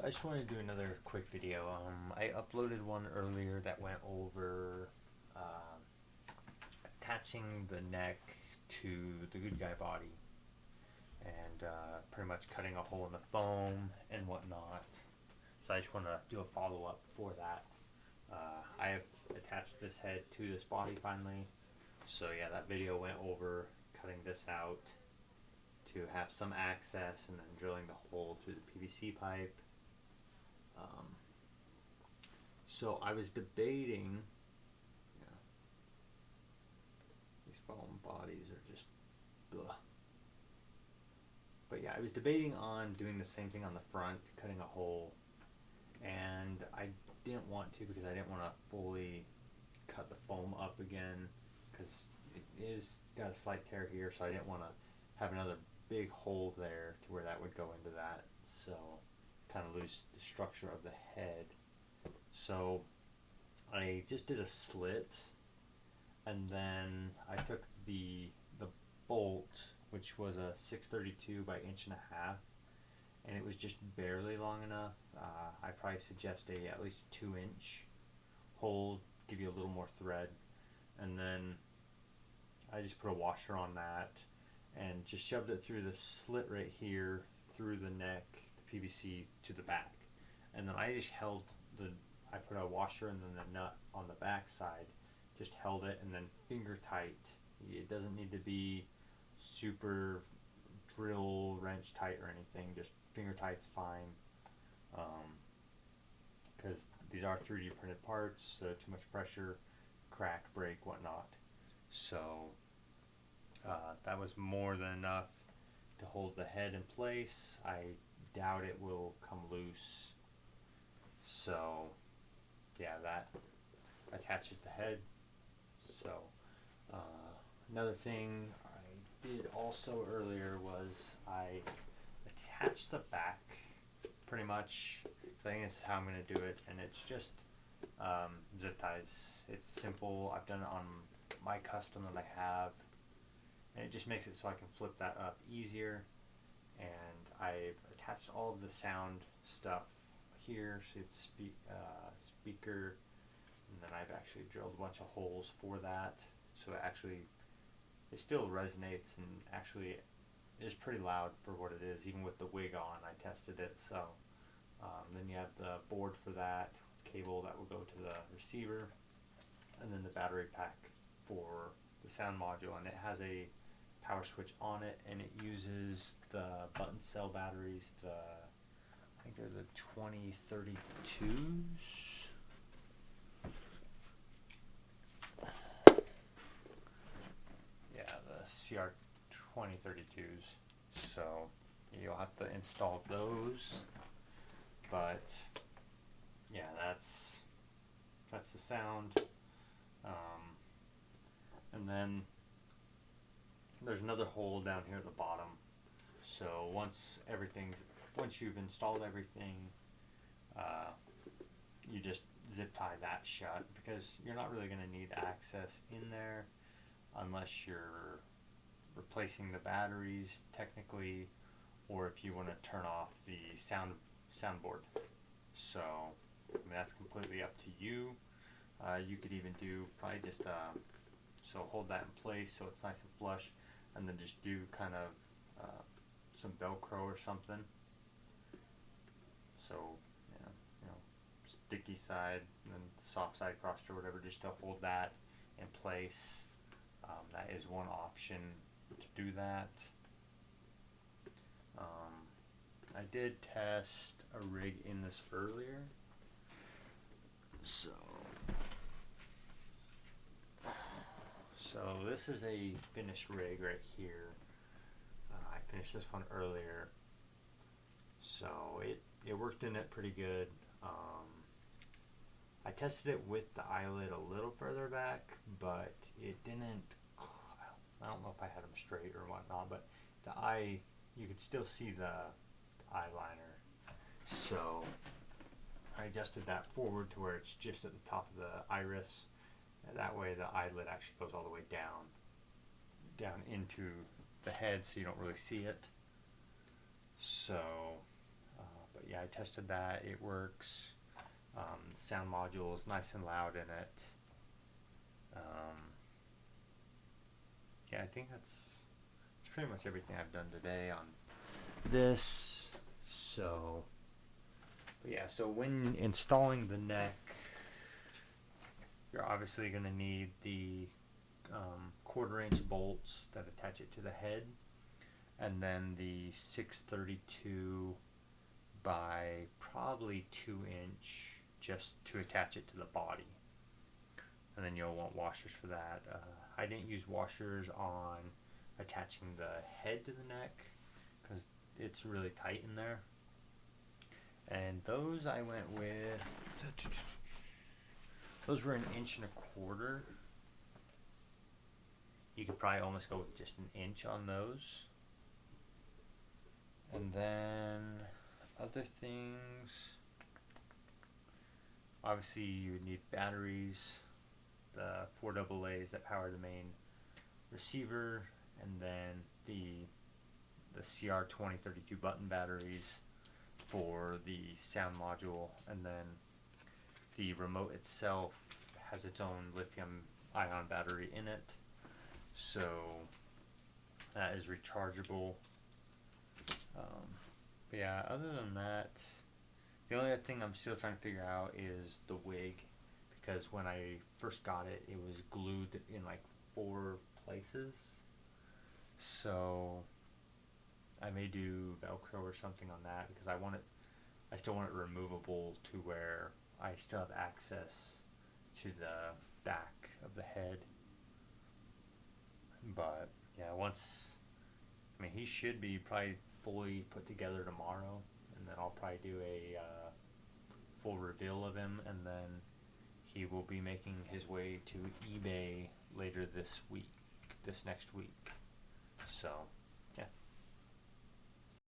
I just wanted to do another quick video. I uploaded one earlier that went over um, attaching the neck to the good guy body and pretty much cutting a hole in the foam and whatnot. So I just want to do a follow up for that. I have attached this head to this body finally. So yeah, that video went over cutting this out to have some access and then drilling the hole through the PVC pipe. Um, So I was debating. Yeah, these foam bodies are just. Ugh. But yeah, I was debating on doing the same thing on the front, cutting a hole, and I didn't want to because I didn't want to fully cut the foam up again because it is got a slight tear here, so I didn't want to have another big hole there to where that would go into that. So kind of lose the structure of the head. So I just did a slit, and then I took the bolt, which was a 632 by inch and a half, and it was just barely long enough. I probably suggest at least 2 inch hole, give you a little more thread, and then I just put a washer on that and just shoved it through the slit right here, through the neck, the PVC to the back, and then I just held the. I put a washer and then the nut on the back side, just held it and then finger tight. It doesn't need to be super drill wrench tight or anything, just finger tight's fine. Because these are 3D printed parts, so too much pressure, crack, break, whatnot. So that was more than enough to hold the head in place. I doubt it will come loose. So yeah, that attaches the head. So uh, another thing I did also earlier was I attached the back pretty much. I think this is how I'm going to do it, and it's just zip ties. It's simple. I've done it on my custom that I have, and it just makes it so I can flip that up easier. And I've attached all of the sound stuff here, so it's speaker, and then I've actually drilled a bunch of holes for that, so it still resonates and actually is pretty loud for what it is, even with the wig on. I tested it. So then you have the board for that, cable that will go to the receiver, and then the battery pack for the sound module, and it has a power switch on it, and it uses the button cell batteries, I think they're the 2032s. Yeah, the CR 2032s. So you'll have to install those. But yeah, that's the sound. And then there's another hole down here at the bottom. So once you've installed everything, you just zip tie that shut, because you're not really going to need access in there unless you're replacing the batteries technically, or if you want to turn off the soundboard. So I mean, that's completely up to you. You could even do probably just so hold that in place so it's nice and flush, and then just do kind of some Velcro or something. So you know, sticky side and then the soft side crossed or whatever, just to hold that in place. That is one option to do that. I did test a rig in this earlier. So this is a finished rig right here. I finished this one earlier. So it worked in it pretty good. I tested it with the eyelid a little further back, but it didn't. I don't know if I had them straight or whatnot, but you could still see the eyeliner. So I adjusted that forward to where it's just at the top of the iris. And that way the eyelid actually goes all the way down into the head, so you don't really see it. So, but yeah, I tested that. It works. Sound module is nice and loud in it. Yeah, I think that's pretty much everything I've done today on this. So, but yeah, so when installing the neck, you're obviously going to need the 1/4 inch bolts that attach it to the head, and then the 632 by probably 2 inch just to attach it to the body. And then you'll want washers for that. I didn't use washers on attaching the head to the neck because it's really tight in there. And those I went with, those were 1.25 inches. You could probably almost go with just 1 inch on those. And then other things, obviously you would need batteries, the 4 AA's that power the main receiver, and then the CR2032 button batteries for the sound module, and then the remote itself has its own lithium ion battery in it, so that is rechargeable. But yeah, other than that, the only other thing I'm still trying to figure out is the wig, because when I first got it, it was glued in like 4 places. So I may do Velcro or something on that, because I still want it removable to where I still have access to the back of the head. But yeah, he should be probably fully put together tomorrow, and then I'll probably do a full reveal of him, and then he will be making his way to eBay later this next week. So